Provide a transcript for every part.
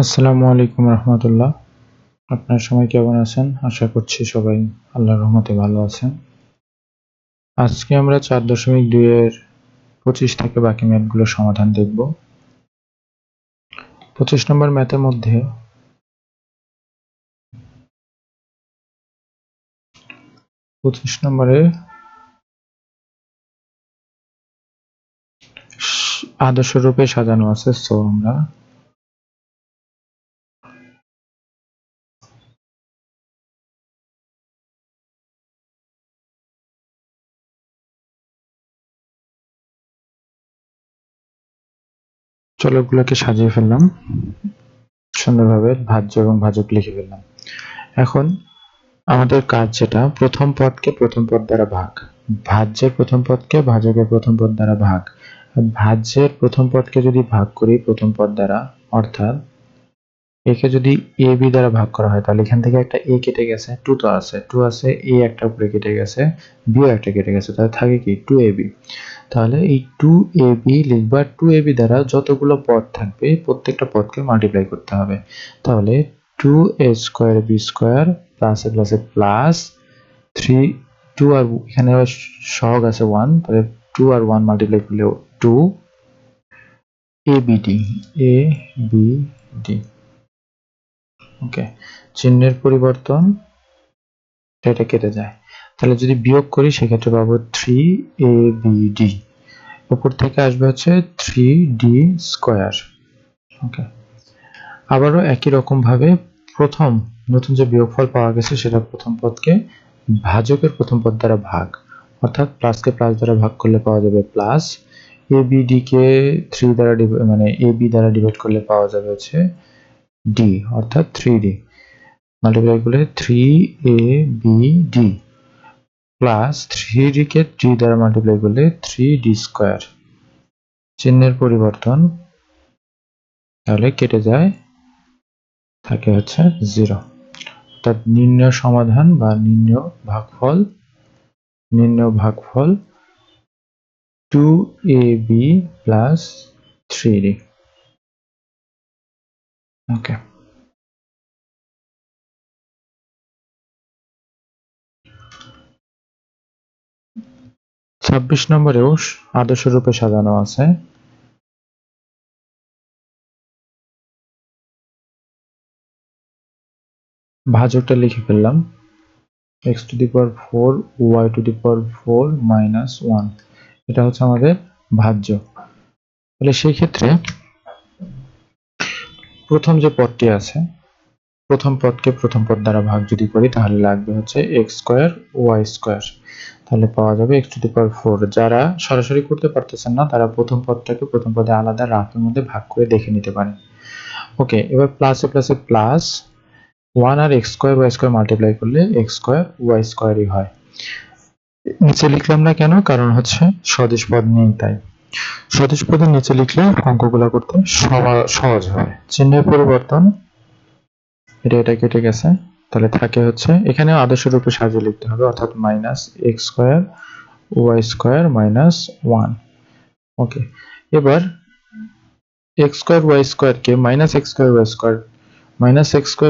আসসালামু আলাইকুম রহমতুল্লাহ। আপনার সবাই কেমন আছেন? আশা করছি সবাই আল্লাহর রহমতে ভালো আছেন। আজকে আমরা 4.2 এর 25 থেকে বাকি ম্যাথগুলো সমাধান দেখব। 25 নম্বর ম্যাথের মধ্যে 25 নম্বরে আদর্শ রূপে সাজানো আছে। সো আমরা চলকগুলোকে সাজিয়ে ফেললাম সুন্দরভাবে, ভাজ্য এবং ভাজক লিখে ফেললাম। এখন আমাদের কাজ যেটা, প্রথম পদকে প্রথম পদ দ্বারা ভাগ, ভাজ্যের প্রথম পদকে ভাজকের প্রথম পদ দ্বারা ভাগ। ভাজ্যের প্রথম পদকে যদি ভাগ করি প্রথম পদ দ্বারা, অর্থাৎ একে যদি এ বি দ্বারা ভাগ করা হয়, তাহলে এখান থেকে একটা এ কেটে গেছে, 2 তো আছে, 2 আছে, এ একটা উপরে কেটে গেছে, বি ও একটা কেটে গেছে, তাহলে থাকে কি 2ab। তাহলে এই 2ab লিখবা, 2ab দ্বারা যতগুলো পদ থাকবে প্রত্যেকটা পদকে মাল্টিপ্লাই করতে হবে। তাহলে 2a square B square plus A plus A plus 3 2 আর এখানে সহগ আছে 1, তাহলে 2 আর 1 মাল্টিপ্লাই করলে 2 abd abd। ওকে, চিহ্নের পরিবর্তন, এটা কেটে যায়। তাহলে যদি বিয়োগ করি সেক্ষেত্রে পাবো 3abd, উপর থেকে আসবে হচ্ছে 3d স্কয়ার। ওকে, আবারও একই রকম ভাবে প্রথম নতুন যে বিয়োগফল পাওয়া গেছে সেটা প্রথম পদকে ভাজকের প্রথম পদ দ্বারা ভাগ, অর্থাৎ প্লাসকে প্লাস দ্বারা ভাগ করলে পাওয়া যাবে প্লাস, abd কে 3 দ্বারা মানে ab দ্বারা ডিভাইড করলে পাওয়া যাবে হচ্ছে d, অর্থাৎ 3d, মাল্টিপ্লাই করলে 3abd প্লাস 3d কে 3 দ্বারা মাল্টিপ্লাই করলে 3d স্কয়ার। চিহ্নের পরিবর্তন, তাহলে কেটে যায়, থাকে হচ্ছে 0। অর্থাৎ নির্ণয় সমাধান বা নির্ণয় ভাগফল 2ab প্লাস 3d। ওকে, 26 নম্বরেও আদর্শ রূপে সাজানো আছে। ভাজকটা লিখে ফেললাম, x to the power 4 y to the power 4 minus 1, এটা হচ্ছে আমাদের ভাজ্য। তাহলে সেই ক্ষেত্রে প্রথম যে পদটি আছে, প্রথম পদকে প্রথম পদ দ্বারা ভাগ যদি করি তাহলে লাগবে হচ্ছে x স্কয়ার y স্কয়ার, তাহলে পাওয়া যাবে x টু দি পাওয়ার 4। যারা সরাসরি করতে পারতেছেন না তারা প্রথম পদটাকে প্রথম পদে আলাদা রাফের মধ্যে ভাগ করে দেখে নিতে পারেন। ওকে, এবার প্লাসে প্লাসে প্লাস 1 আর x square y square multiply করলে x স্কয়ার y স্কয়ারই হয়। নিচে লিখলাম না কেন, কারণ হচ্ছে সদিশ পদ নেই তাই। সদিশ পদের নিচে লিখলে অঙ্কগুলো করতে সহজ হয়। চিহ্নের পরিবর্তন, এটা কেটে গেছে, তাহলে থাকে হচ্ছে এখানে আদর্শ রূপে সাজিয়ে লিখতে হবে, অর্থাৎ minus X square Y square minus 1। Okay, এবার এক্স স্কয়ার ওয়াই স্কয়ারকে মাইনাস এক্স স্কয়ার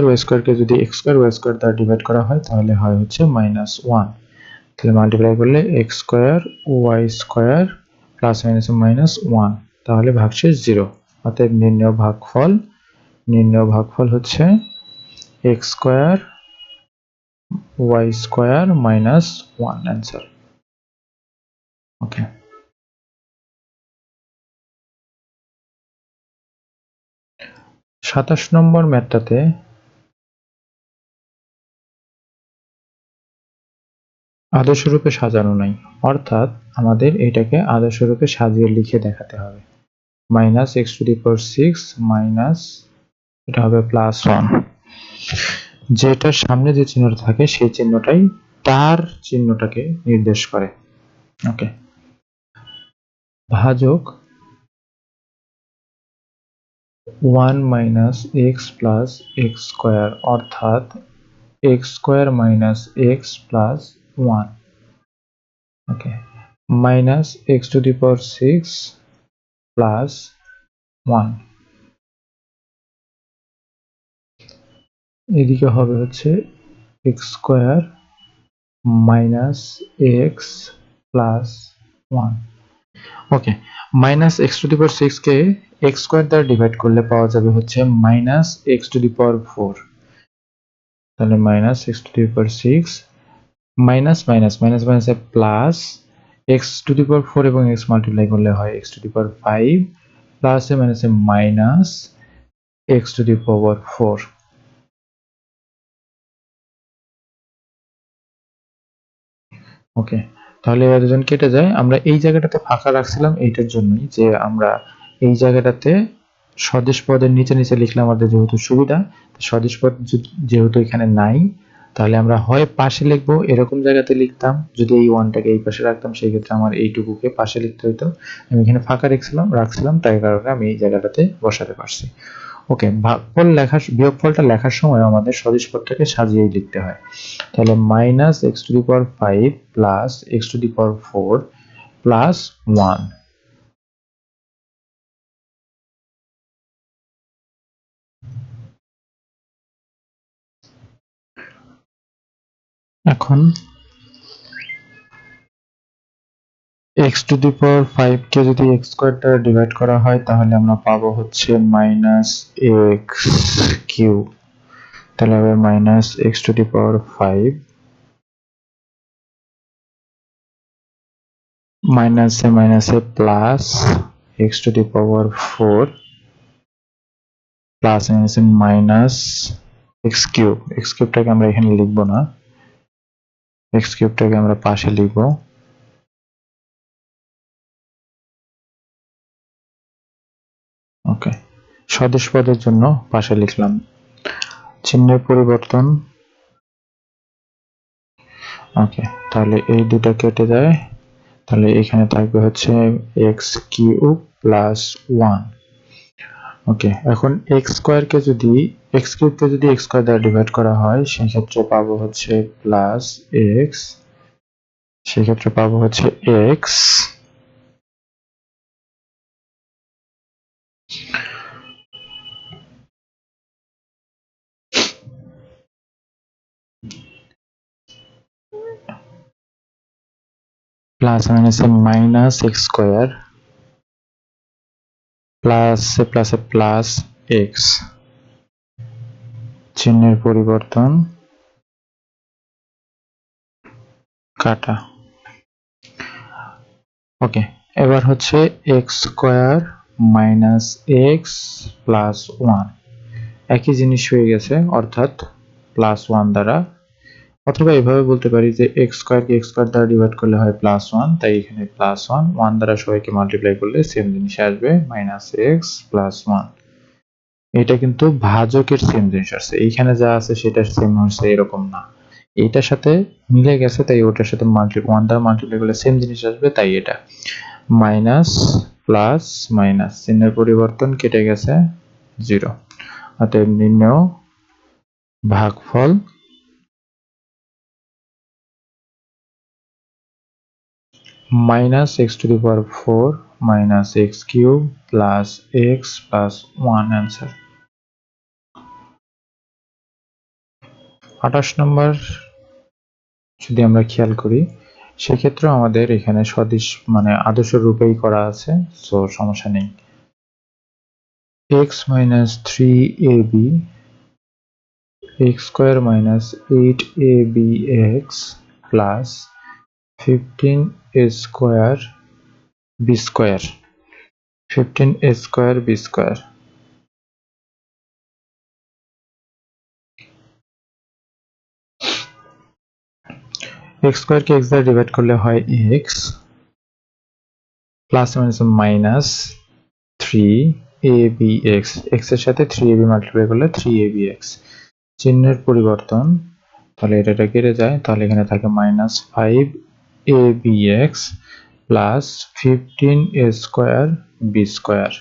ওয়াই স্কয়ারকে যদি এক্স স্কয়ার ওয়াই স্কয়ার দ্বারা ডিভাইড করা হয় তাহলে হয় হচ্ছে মাইনাস 1। তাহলে মাল্টিপ্লাই করলে X square Y square plus minus minus 1, তাহলে ভাগশেষ 0। অতএব নির্ণয় ভাগফল হচ্ছে x square y square minus 1 answer. Okay, 27 নম্বর ম্যাথটাতে আদর্শ রূপে সাজানো নাই, অর্থাৎ আমাদের এটাকে আদর্শ রূপে সাজিয়ে লিখে দেখাতে হবে। Minus x two the power 6 minus, এটা হবে প্লাস 1, যেটার সামনে যে চিহ্নটা থাকে সেই চিহ্নটাই তার চিহ্নটাকে নির্দেশ করে। ওকে, ভাজক 1 minus x plus x square, অর্থাৎ x square minus x plus 1। Okay, minus x to the power 6 plus 1। এদিকে হবে হচ্ছে x square minus x plus 1। Okay, minus x two the power 6 K x square দ্বারা divide করলে পাওয়া যাবে হচ্ছে minus x two the power 4। তাহলে minus x two the power 6 minus minus minus মাইনাসে plus x two the power 4 এবং x multiply করলে হয় এক্স টু দি পাওয়ার 5 প্লাসে মাইনাসে minus x two the power 4। ওকে, তাহলে এরা দুজন কেটে যায়। আমরা এই জায়গাটাতে ফাঁকা রাখছিলাম এইটার জন্যই, যে আমরা এই জায়গাটাতে সদিশ পদের নিচে নিচে লিখলে আমাদের যেহেতু সুবিধা, সদিশ পদ যেহেতু এখানে নাই, তাহলে আমরা হয় পাশে লিখবো, এরকম জায়গাতে লিখতাম। যদি এই ওয়ানটাকে এই পাশে রাখতাম সেই ক্ষেত্রে আমার এইটুকুকে পাশে লিখতে হতো। আমি এখানে ফাঁকা রাখছিলাম তাই কারণে আমি এই জায়গাটাতে বসাতে পারছি। ওকে, ভাগফল বিয়োগফলটা লেখার সময় আমাদের সদিশ পদটাকে সাজিয়েই লিখতে হয়। তাহলে minus x two the power 5 plus x two the power 4 plus 1। এখন এক্স টু দি পাওয়ার 5 কে যদি এক্স স্কয়ার দ্বারা ডিভাইড করা হয় তাহলে আমরা পাবো হচ্ছে মাইনাস এক্স কিউব। তাহলে হবে minus x two the power 5 মাইনাসে মাইনাসে plus x two the power 4 plus মাইনাসে মাইনাস এক্স কিউব। এক্স কিউবটাকে আমরা এখানে লিখবো না, এক্স কিউবটাকে আমরা পাশে লিখবো। ওকে, সদিশ পদের জন্য পাশে লিখলাম। চিহ্নের পরিবর্তন। ওকে, তাহলে এই দুটো কেটে যায়, তাহলে এখানে থাকবে হচ্ছে এক্স কিউব প্লাস 1। ওকে, এখন এক্স স্কয়ারকে যদি এক্স কিউবকে যদি এক্স স্কয়ার দ্বারা ডিভাইড করা হয় সেক্ষেত্রে পাবো হচ্ছে প্লাস এক্স, সেক্ষেত্রে পাবো হচ্ছে এক্স প্লাস মাইনাসে মাইনাস এক্স স্কয়ার প্লাসে প্লাসে প্লাস এক্স। চিহ্নের পরিবর্তন, কাটা। ওকে, এবার হচ্ছে x square minus x plus 1 একই জিনিস হয়ে গেছে, অর্থাৎ প্লাস 1 দ্বারা, অথবা এভাবে বলতে পারি যে এক্স স্কয়ারকে এক্স স্কয়ার দ্বারা ডিভাইড করলে হয় প্লাস 1, তাই এখানে প্লাস 1 1 দ্বারা সবাইকে মাল্টিপ্লাই করলে সেম জিনিস আসবে মাইনাস এক্স প্লাস 1। এটা কিন্তু ভাজকের সেম জিনিস আসছে, এইখানে যা আছে সেটা সেম হচ্ছে এরকম না, এইটার সাথে মিলে গেছে তাই ওটার সাথে 1 দ্বারা মাল্টিপ্লাই করলে সেম জিনিস আসবে, তাই এটা মাইনাস প্লাস মাইনাস চিহ্নের পরিবর্তন, কেটে গেছে 0। অতএব নির্ণেয় ভাগফল minus x two the power 4 minus x cube plus x plus 1 answer. 28 নম্বর যদি আমরা খেয়াল করি সেক্ষেত্রে আমাদের এখানে সদিশ মানে আদর্শ রূপেই করা আছে, সো সমস্যা নেই। x minus 3ab x square minus 8abx plus 15a square b square 15a square b square। x square কে x দ্বারা ডিভাইড করলে হয় x plus minus 3abx, x এর সাথে 3ab মাল্টিপ্লাই করলে 3abx। চিহ্নের পরিবর্তন, তাহলে এটা কেটে যায়, তাহলে এখানে থাকে minus 5abx plus 15a square b square.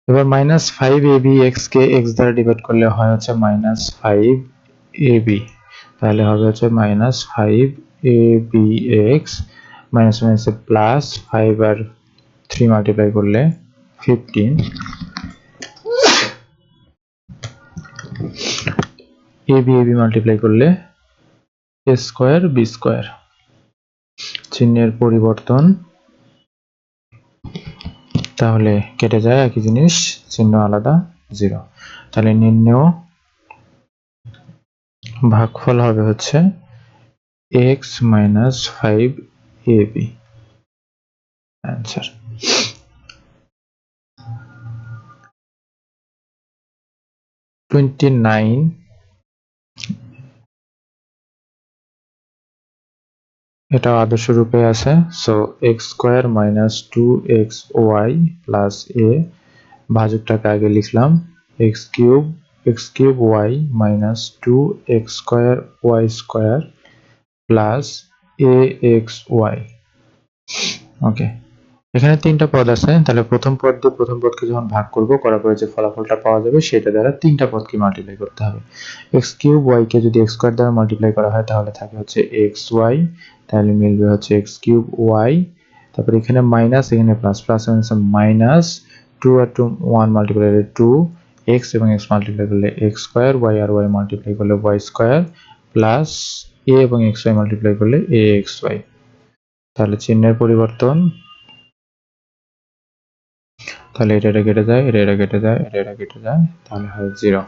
এবার মাইনাস 5abx কে x দ্বারা ডিভাইড করলে হয় হচ্ছে মাইনাস 5ab, তাহলে হবে হচ্ছে মাইনাস 5abx মাইনাস মাইনাসে প্লাস 5 আর 3 মাল্টিপ্লাই করলে 15 এ বি মাল্টিপ্লাই করলে এ স্কোয়ার বি স্কোয়ার, চিহ্নের পরিবর্তন, তাহলে কেটে যায় একই জিনিস, চিহ্ন আলাদা, 0। তাহলে নির্ণেয় ভাগফল হবে হচ্ছে x মাইনাস 5ab। অ্যান্সার। 29 এটা আদর্শ রূপে আছে। So X square minus 2xy plus A, ভাজকটাকে আগে লিখলাম X cube Y minus 2x square Y square plus A X Y. Okay, এখানে তিনটা পদ আছে, তাহলে প্রথম পদ দিয়ে প্রথম পদকে যখন ভাগ করব, করার পরে যে ফলাফলটা পাওয়া যাবে সেটা দ্বারা তিনটা পদকে মাল্টিপ্লাই করতে হবে। এক্স কিউব ওয়াই কে যদি এক্স স্কোয়ার দ্বারা মাল্টিপ্লাই করা হয় তাহলে থাকে হচ্ছে এক্স ওয়াই, তাহলে মিলবে হচ্ছে এক্স কিউব ওয়াই, তারপর এখানে মাইনাস এখানে প্লাস, প্লাস মাইনাস 2 আর 2 1 মাল্টিপ্লাই করলে 2 এক্স এবং এক্স মাল্টিপ্লাই করলে এক্স স্কোয়ার, ওয়াই আর ওয়াই মাল্টিপ্লাই করলে ওয়াই স্কোয়ার প্লাস এ এবং এক্স ওয়াই মাল্টিপ্লাই করলে এ এক্স ওয়াই। তাহলে চিহ্নের পরিবর্তন, তাহলে এটা কেটে যায়, এটা কেটে যায়, এটা কেটে যায়, তাহলে হয় 0।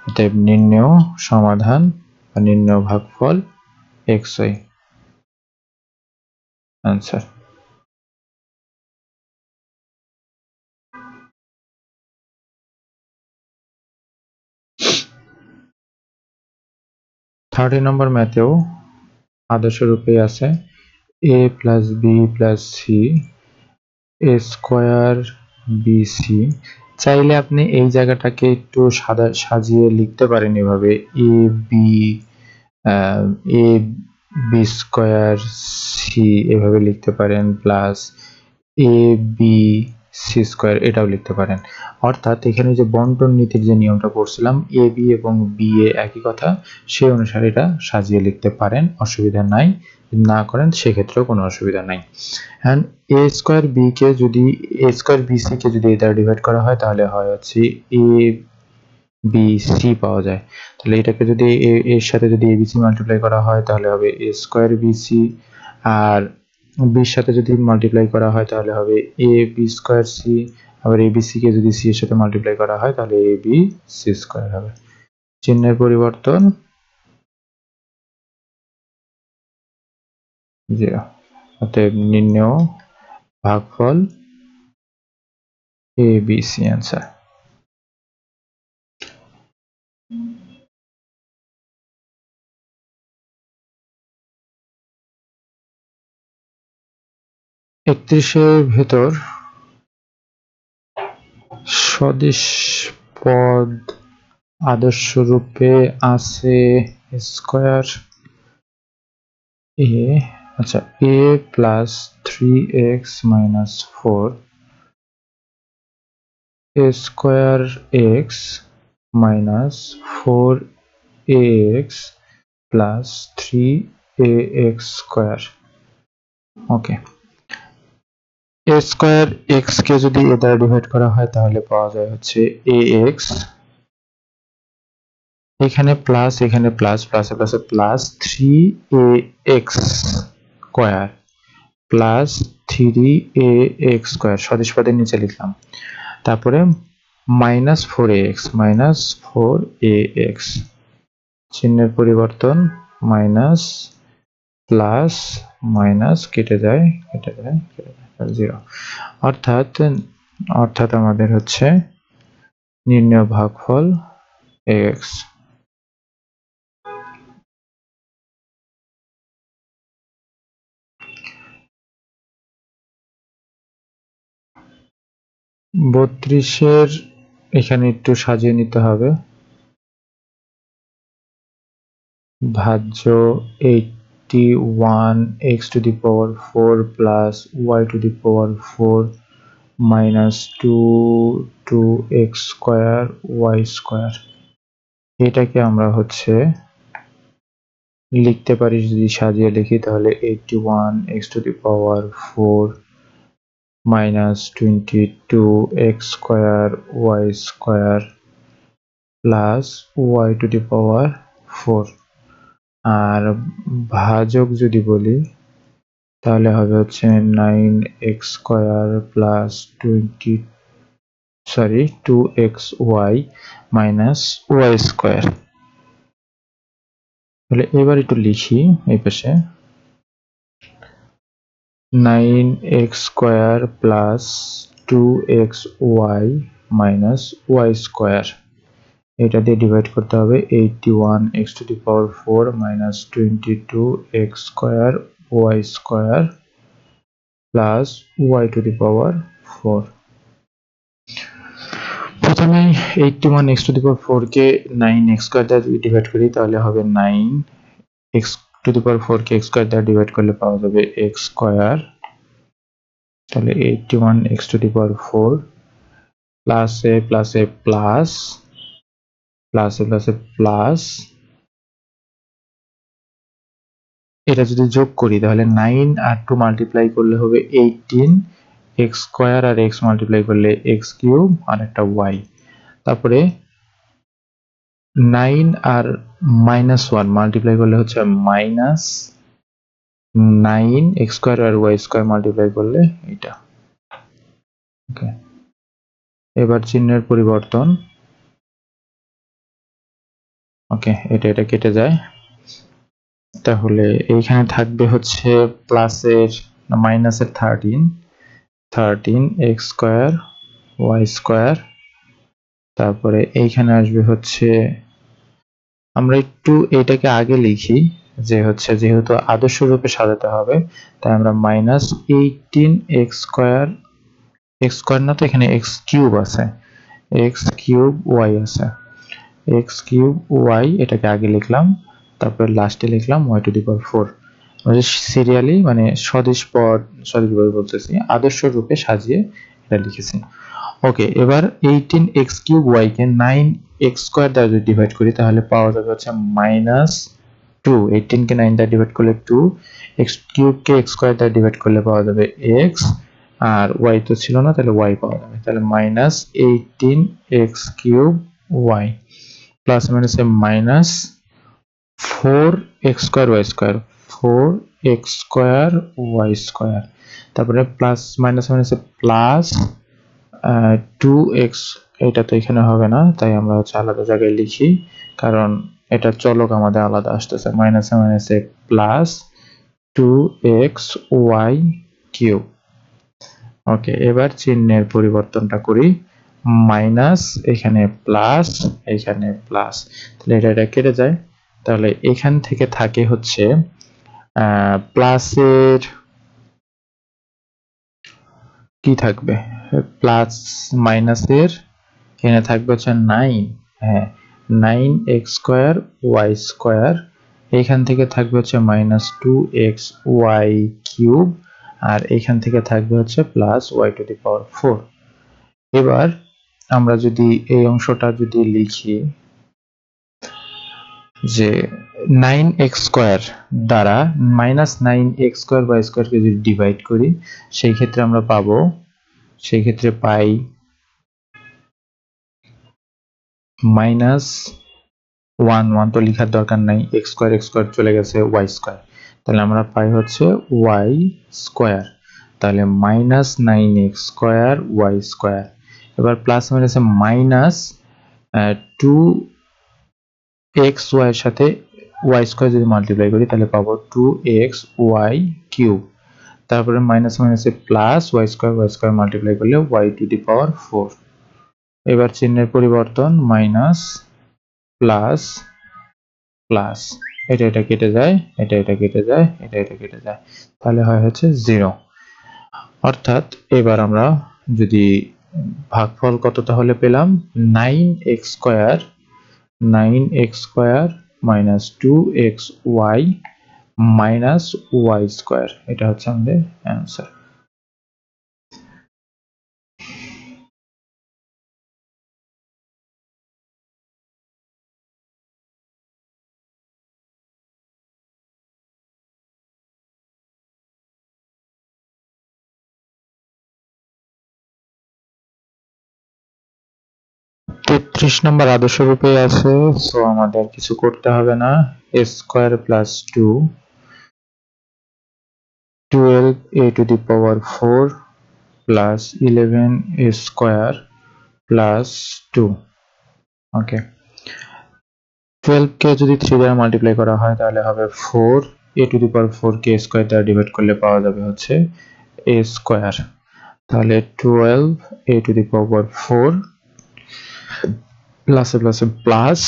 অতএব নির্ণেয় সমাধান বা নির্ণেয় ভাগফল xy। আনসার। থার্টি নম্বর ম্যাথেও আদর্শ রূপে আছে a plus B plus C A square BC. চাইলে আপনি এই জায়গাটাকে একটু সাজিয়ে লিখতে পারেন এভাবে, A B A B square C এভাবে লিখতে পারেন, plus A B C square এটাও লিখতে পারেন। অর্থাৎ এখানে যে বন্টন নীতির যে নিয়মটা পড়ছিলাম, এ বি এবং বি এ একই কথা, সেই অনুসারে এটা সাজিয়ে লিখতে পারেন, অসুবিধা নাই। না করেন সেক্ষেত্রেও কোনো অসুবিধা নাই। এন্ড এ স্কোয়ার বি কে যদি এ স্কোয়ার বি সি কে যদি এ দ্বারা ডিভাইড করা হয় তাহলে হয় হচ্ছে এ বি সি পাওয়া যায়। তাহলে এটাকে যদি এর সাথে যদি এবিসি মাল্টিপ্লাই করা হয় তাহলে হবে এ স্কোয়ার বিসি, আর বির সাথে যদি মাল্টিপ্লাই করা হয় তাহলে হবে এ বি স্কোয়ার সি, আবার এবিসি কে যদি সি এর সাথে মাল্টিপ্লাই করা হয় তাহলে এ বি সি স্কোয়ার হবে। চিহ্নের পরিবর্তন 0। অতএব নির্ণেয় ভাগফল এ বি সি। অ্যান্সার। 31-এর ভেতর সদিশ পদ আদর্শ রূপে আছে স্কোয়ার এ, আচ্ছা, A plus 3x minus 4 A square X minus 4ax plus 3ax square. Okay, A square X কে যদি এ দ্বারা ডিভাইড করা হয় তাহলে পাওয়া যায় হচ্ছে ax, এখানে প্লাস এখানে প্লাস, প্লাসে প্লাসে plus 3ax square plus 3ax square, সদিশ পদের নিচে লিখলাম, তারপরে মাইনাস 4ax, চিহ্নের পরিবর্তন, মাইনাস প্লাস মাইনাস কেটে যায়, 0। অর্থাৎ আমাদের হচ্ছে নির্ণেয় ভাগফল ax। 32-এর এখানে একটু সাজিয়ে নিতে হবে। ভাজ্য 81x to the power 4 plus y to the power 4 minus 2x square y square, এটাকে আমরা হচ্ছে লিখতে পারি, যদি সাজিয়ে লিখি তাহলে 81x to the power 4 minus 22x square y square plus y to the power 4, আর ভাজক যদি বলি তাহলে হবে হচ্ছে 9x² plus 2xy minus y²। তাহলে এবার একটু লিখি এই পাশে 9x² plus 2xy minus y²। এটা দিয়ে ডিভাইড করতে হবে 81x⁴ minus 22x² y² plus y⁴। প্রথমে 81x⁴ কে 9x² দ্বারা যদি ডিভাইড করি তাহলে হবে 9x⁴ কে x² দ্বারা ডিভাইড করলে পাওয়া যাবে x²। তাহলে 81x⁴ plus A plus A plus plus A plus A plus, এটা যদি যোগ করি তাহলে 9 আর 2 মাল্টিপ্লাই করলে হবে 18, x² আর x মাল্টিপ্লাই করলে x³ আর একটা y। তারপরে 9 আর -1 মাল্টিপ্লাই করলে হচ্ছে মাইনাস 9, x² আর y² মাল্টিপ্লাই করলে এটা। ওকে, এবার চিহ্নের পরিবর্তন। ওকে, এটা কেটে যায়। তাহলে এইখানে থাকবে হচ্ছে প্লাসের মাইনাসের 13x² y²। তারপরে এইখানে আসবে হচ্ছে, আমরা একটু এটাকে আগে লিখি যে হচ্ছে যেহেতু আদর্শ রূপে সাজাতে হবে তাই আমরা -18x² না তো এখানে x³ আছে, x³ y আছে, x³ y এটাকে আগে লিখলাম, তারপর লাস্টে লিখলাম y⁴। আমরা সিরিয়ালি মানে সদিশ পদ বলতেছি আদর্শ রূপে সাজিয়ে এটা লিখেছি। ওকে, এবার 18x³ কে 9x² দ্বারা যদি ডিভাইড করি তাহলে পাওয়া যাবে হচ্ছে -2। 18 কে 9 দ্বারা ডিভাইড করলে 2, x³ কে x² দ্বারা ডিভাইড করলে পাওয়া যাবে x, আর y তো ছিল না তাহলে y পাওয়া যাবে। তাহলে -18x³ প্লাস মাইনাসে minus 4x² y², 4x² y²। তারপরে প্লাস মাইনাস মাইনাসে প্লাস 2x, এটা তো এখানে হবে না তাই আমরা হচ্ছে আলাদা জায়গায় লিখি কারণ এটা চলক আমাদের আলাদা আসতেছে। মাইনাসে মাইনাসে প্লাস 2xy³। ওকে, এবার চিহ্নের পরিবর্তনটা করি, মাইনাস এখানে প্লাস এখানে প্লাস, তাহলে এটা কেটে যায়। তাহলে এখান থেকে থাকে হচ্ছে প্লাসের কি থাকবে, প্লাস মাইনাসের এখানে থাকবে হচ্ছে 9, হ্যাঁ 9x² y², এখান থেকে থাকবে হচ্ছে -2xy³ আর এখান থেকে থাকবে হচ্ছে প্লাস y⁴। এবার আমরা যদি এই অংশটা যদি লিখি যে 9x² দ্বারা -9x² y² কে যদি ডিভাইড করি সেই ক্ষেত্রে আমরা পাবো, সেই ক্ষেত্রে পাই -1 তো লেখার দরকার নাই, x² চলে গেছে y², তাহলে আমরা পাই হচ্ছে y²। তাহলে -9x² y²। এবার প্লাস মাইনাসে মাইনাস 2xy এর সাথে y² যদি মাল্টিপ্লাই করি তাহলে পাবো 2xy³। তারপরে মাইনাস মাইনাসে প্লাস y² মাল্টিপ্লাই করলে y⁴। এবার চিহ্নের পরিবর্তন, মাইনাস প্লাস প্লাস, এটা কেটে যায়, এটা কেটে যায়, এটা কেটে যায়, তাহলে হয় হচ্ছে 0। অর্থাৎ এবার আমরা যদি ভাগফল কত তাহলে পেলাম 9x² minus 2xy minus y², এটা হচ্ছে আমাদের অ্যান্সার। 33 নম্বর আদর্শ রূপে আছে, সো আমাদের কিছু করতে হবে না। a square plus 2 12a two the power 4 plus 11a square plus 2। ওকে, 12 কে যদি 3 দ্বারা মাল্টিপ্লাই করা হয় তাহলে হবে 4a two the power 4 K square দ্বারা ডিভাইড করলে পাওয়া যাবে হচ্ছে a স্কয়ার। তাহলে 12a টু দি পাওয়ার 4 প্লাসে প্লাসে প্লাস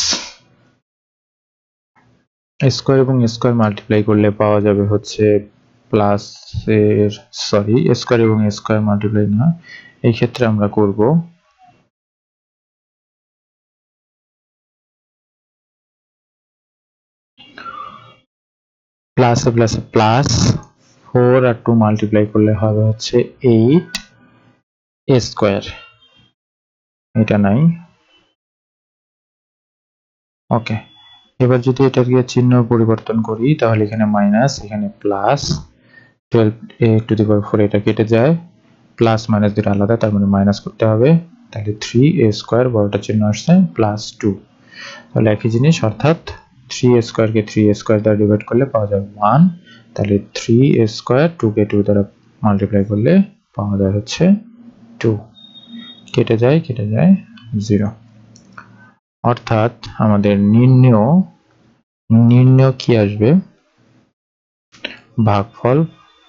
স্কয়ার এবং স্কয়ার মাল্টিপ্লাই করলে পাওয়া যাবে হচ্ছে প্লাস এর সরি স্কয়ার এবং স্কয়ার মাল্টিপ্লাই না, এই ক্ষেত্রে আমরা করব প্লাসে প্লাসে প্লাস 4 আর 2 মাল্টিপ্লাই করলে হবে হচ্ছে 8 a স্কয়ার। এটা নাই। ওকে, এবার যদি এটাকে চিহ্ন পরিবর্তন করি তাহলে এখানে মাইনাস, এখানে plus, 12a two the power 4 এটা কেটে যায়, প্লাস মাইনাস দুটো আলাদা, তার মানে মাইনাস করতে হবে। তাহলে 3a স্কয়ার বড়টা চিহ্ন আসছে প্লাস 2। তাহলে একই জিনিস, অর্থাৎ 3a স্কয়ারকে 3a স্কয়ার দ্বারা ডিভাইড করলে পাওয়া যাবে 1। তাহলে 3a স্কয়ার 2 কে 2 দ্বারা মাল্টিপ্লাই করলে পাওয়া যায় হচ্ছে 2। কেটে যায় 0। অর্থাৎ আমাদের নির্ণয় কি আসবে, ভাগফল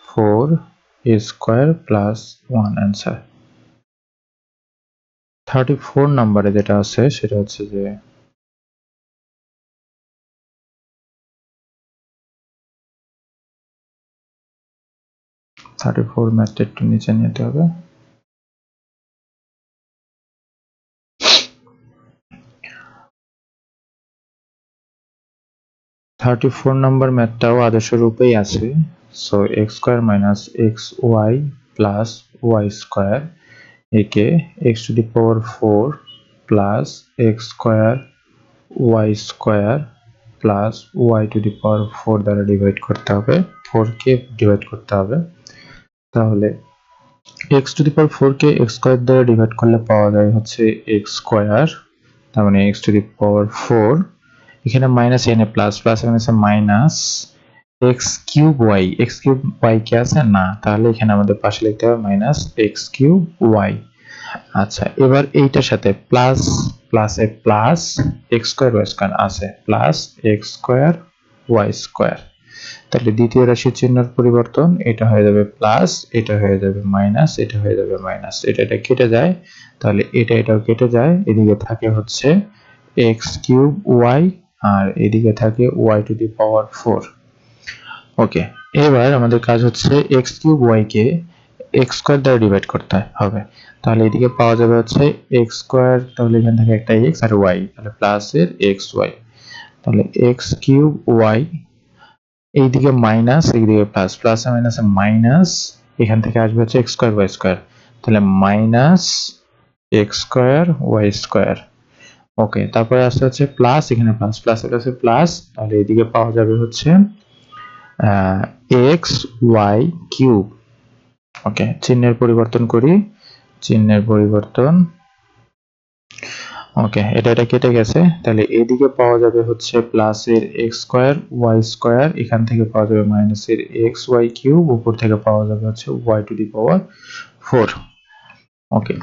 4a স্কয়ার প্লাস 1 অ্যান্সার। 34 নম্বরে যেটা আছে সেটা হচ্ছে যে 34 ম্যাথটা একটু নিচে নিতে হবে। 34 নম্বর ম্যাথটাও আদর্শ রূপেই আছে। So x square minus xy plus y square একে x to the power 4 plus x square y square plus y to the power 4 দ্বারা ডিভাইড করতে হবে, 4 কে ডিভাইড করতে হবে। তাহলে x to the power 4 K x square দ্বারা divide করলে পাওয়া যায় হচ্ছে x স্কয়ার, তার মানে x টু দি পাওয়ার 4, এখানে মাইনাস এখানে প্লাস, প্লাস এখানে আছে minus x cube y, x cube y কি আছে না, তাহলে এখানে আমাদের পাশে লিখতে হবে মাইনাস x কিউব y। আচ্ছা, এবার এইটার সাথে প্লাস প্লাসে plus x square y square আছে plus x square y square. তাহলে দ্বিতীয় রাশির চিহ্নের পরিবর্তন, এটা হয়ে যাবে প্লাস, এটা হয়ে যাবে মাইনাস, এটা হয়ে যাবে মাইনাস, এটা কেটে যায়, তাহলে এটাও কেটে যায়, এদিকে থাকে হচ্ছে x কিউব y আর এদিকে থাকে y টু দি পাওয়ার 4। ওকে, এবার আমাদের কাজ হচ্ছে x কিউব y কে x স্কয়ার দ্বারা ডিভাইড করতে হবে। তাহলে এদিকে পাওয়া যাবে হচ্ছে x স্কয়ার, তাহলে এখান থেকে একটা x আর y, তাহলে প্লাস এর xy, তাহলে x কিউব y, এইদিকে মাইনাস এইদিকে প্লাস, প্লাস আর মাইনাসে মাইনাস, এখান থেকে আসবে হচ্ছে x স্কয়ার y স্কয়ার, তাহলে minus x square y square. Okay, তারপরে আসছে হচ্ছে প্লাস, এখানে প্লাস, প্লাস প্লাসে প্লাস, তাহলে এদিকে পাওয়া যাবে হচ্ছে x y কিউব। ওকে, চিহ্নের পরিবর্তন করি, চিহ্নের পরিবর্তন। ওকে, এটা কেটে গেছে, তাহলে এদিকে পাওয়া যাবে হচ্ছে প্লাস এর x স্কয়ার y স্কয়ার, এখান থেকে পাওয়া যাবে মাইনাস এর x y কিউব, উপর থেকে পাওয়া যাবে হচ্ছে y টু দি পাওয়ার 4। ওকে,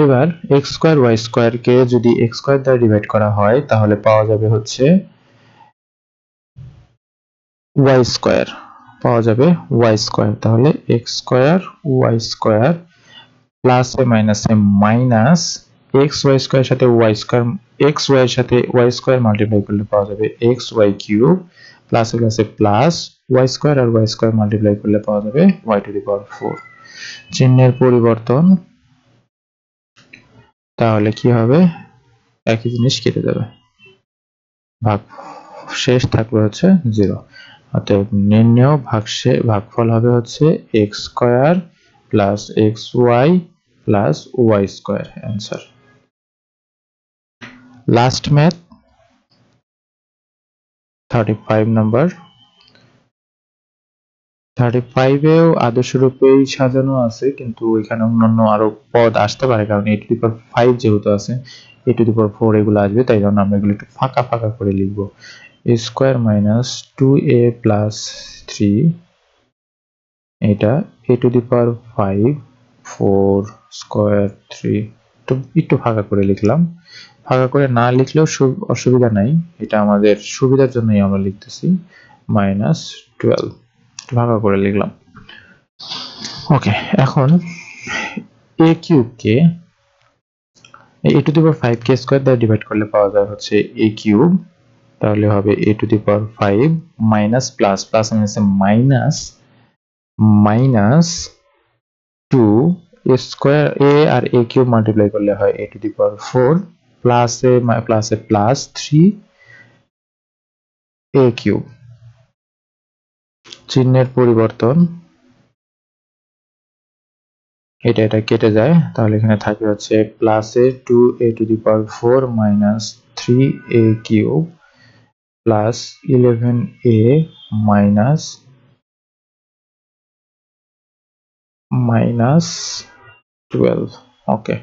এবার x স্কয়ার y স্কয়ার কে যদি x স্কয়ার দ্বারা ডিভাইড করা হয় তাহলে পাওয়া যাবে হচ্ছে y স্কয়ার, পাওয়া যাবে y স্কয়ার, তাহলে x square y square plus A minus A minus x y square সাথে y স্কয়ার, x y এর সাথে y স্কয়ার মাল্টিপ্লাই করলে পাওয়া যাবে x y কিউব, প্লাস এ প্লাসে প্লাস y স্কয়ার আর y স্কয়ার মাল্টিপ্লাই করলে পাওয়া যাবে y টু দি পাওয়ার 4। চিহ্নের পরিবর্তন, তাহলে কি হবে, একই জিনিস কেটে যাবে, ভাগ শেষ থাকবে হচ্ছে 0। অতএব নির্ণেয় ভাগফল হবে হচ্ছে x square plus xy plus y square answer. Last math 35 number. 35 এও আদর্শ রূপেই সাজানো আছে, কিন্তু এখানে অন্যান্য আরো পদ আসতে পারে, কারণ 8 টু দি পাওয়ার 5 যেহেতু আছে, a টু দি পাওয়ার 4 এগুলো আসবে, তাই জন্য আমরা এগুলো একটু ফাঁকা ফাঁকা করে লিখব। a square minus 2a plus 3, এটা a to the power 5 4 square 3, তো একটু ফাঁকা করে লিখলাম। ফাঁকা করে না লিখলেও অসুবিধা নাই, এটা আমাদের সুবিধার জন্যই আমরা লিখতেছি, মাইনাস 12 ভাগ করে লিখলাম। ওকে, এখন a কিউব কে a টু দি পাওয়ার 5 কে স্কয়ার দ্বারা ডিভাইড করলে পাওয়া যায় হচ্ছে a কিউব, তাহলে হবে a to the power 5 minus plus plus minus minus minus 2 a square a আর a কিউব মাল্টিপ্লাই করলে হয় a to the power 4 plus A plus 3 a cube. চিহ্নের পরিবর্তন, এটা কেটে যায়, তাহলে এখানে থাকে হচ্ছে plus A 2a to the power 4 minus 3a cube plus 11a minus minus 12। ওকে,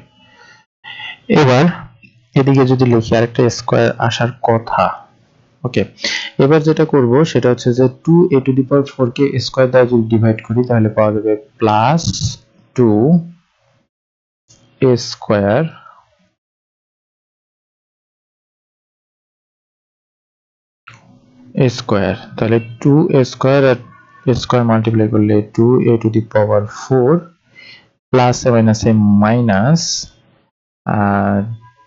এবার এদিকে যদি লিখি আরেকটা স্কয়ার আসার কথা। ওকে, এবার যেটা করব সেটা হচ্ছে যে 2a to the power 4 K square দ্বারা যদি ডিভাইড করি তাহলে পাওয়া যাবে প্লাস 2a স্কয়ার স্কয়ার, তাহলে 2a স্কয়ার আর স্কয়ার মাল্টিপ্লাই করলে 2a to the power 4 plus A minus A minus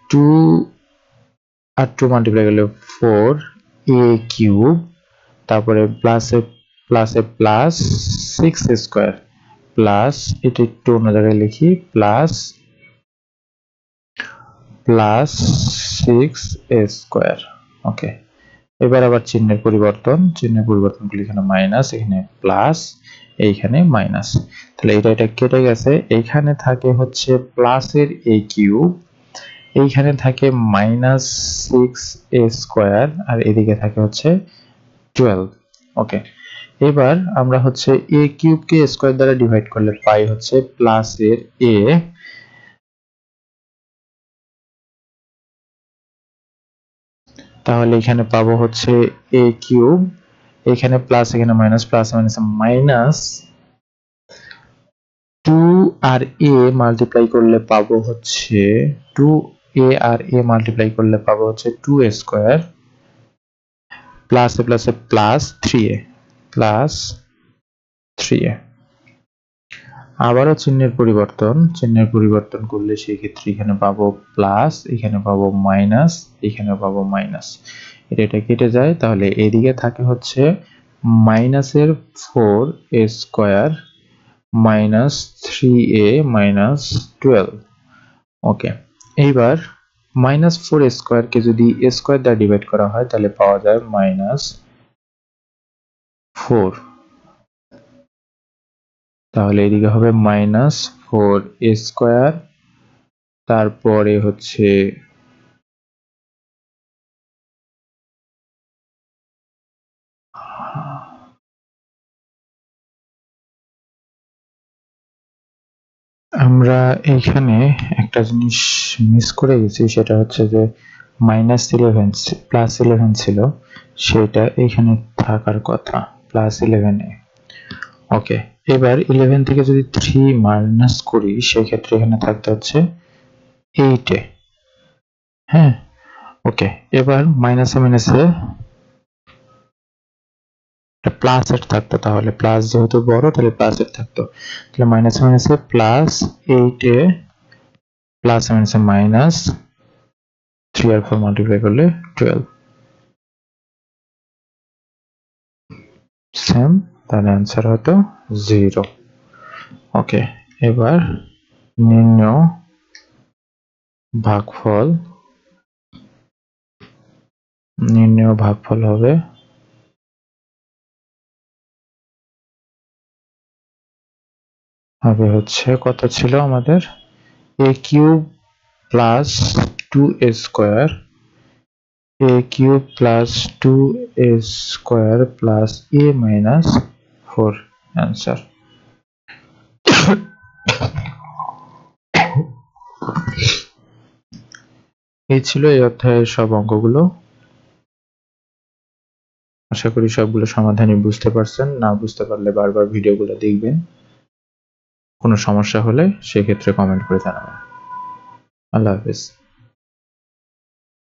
2 আর 2 মাল্টিপ্লাই করলে 4a কিউব, তারপরে প্লাসে প্লাস 6 স্কয়ার প্লাস, এটা একটু অন্য জায়গায় লিখি, প্লাস 6a স্কয়ার। ওকে, এবার আবার চিহ্নের পরিবর্তন করলে এখানে মাইনাস, এখানে প্লাস, এইখানে মাইনাস, তাহলে এটা কেটে গেছে। এইখানে থাকে হচ্ছে প্লাসের a কিউব, এইখানে থাকে মাইনাস 6a স্কয়ার, আর এদিকে থাকে হচ্ছে 12। ওকে, এবার আমরা হচ্ছে a কিউব কে স্কয়ার দ্বারা ডিভাইড করলে পাই হচ্ছে প্লাসের a, তাহলে এখানে পাবো হচ্ছে a কিউব, এখানে প্লাস এখানে মাইনাস, প্লাস মাইনাস মাইনাস 2 আর a মাল্টিপ্লাই করলে পাবো হচ্ছে 2a আর a মাল্টিপ্লাই করলে পাবো হচ্ছে 2a স্কয়ার প্লাসে প্লাস 3a প্লাস 3a। আবারও চিহ্নের পরিবর্তন করলে সেই ক্ষেত্রে এখানে পাবো প্লাস, এখানে পাবো মাইনাস, এখানে পাবো মাইনাস, এটা কেটে যায়, তাহলে এদিকে থাকে হচ্ছে মাইনাসের 4a square minus 3a minus 12। ওকে, এইবার মাইনাস 4a স্কয়ারকে যদি a স্কয়ার দ্বারা ডিভাইড করা হয় তাহলে পাওয়া যায় মাইনাস 4, তাহলে এদিকে হবে মাইনাস 4a স্কয়ার, তারপরে হচ্ছে আমরা এইখানে একটা জিনিস মিস করে গেছি, সেটা হচ্ছে যে মাইনাস 11 প্লাস 11 ছিল, সেটা এখানে থাকার কথা প্লাস 11 এ। ওকে, এবার 11 থেকে যদি 3 মাইনাস করি সেই ক্ষেত্রে এখানে থাকতে হচ্ছে 8 এ। হ্যাঁ, ওকে, এবার মাইনাসে মাইনাসে প্লাস এর থাকতো, তাহলে প্লাস যেহেতু বড় তাহলে প্লাস এর থাকতো, তাহলে মাইনাসে মাইনাসে প্লাস 8 এ প্লাস মাইনাসে মাইনাস 3 আর 4 মাল্টিপ্লাই করলে 12 সেম, তাহলে অ্যান্সার হতো 0। ওকে, এবার নির্ণয় ভাগফল হবে হচ্ছে কত ছিল আমাদের, a cube plus 2a square, a cube plus 2a square plus a minus 4 answer. এই ছিল এই অধ্যায়ের সব অঙ্কগুলো। আশা করি সবগুলো সমাধানই বুঝতে পারছেন। না বুঝতে পারলে বারবার ভিডিওগুলো দেখবেন। কোনো সমস্যা হলে সেক্ষেত্রে কমেন্ট করে জানাবেন। আল্লাহ হাফেজ।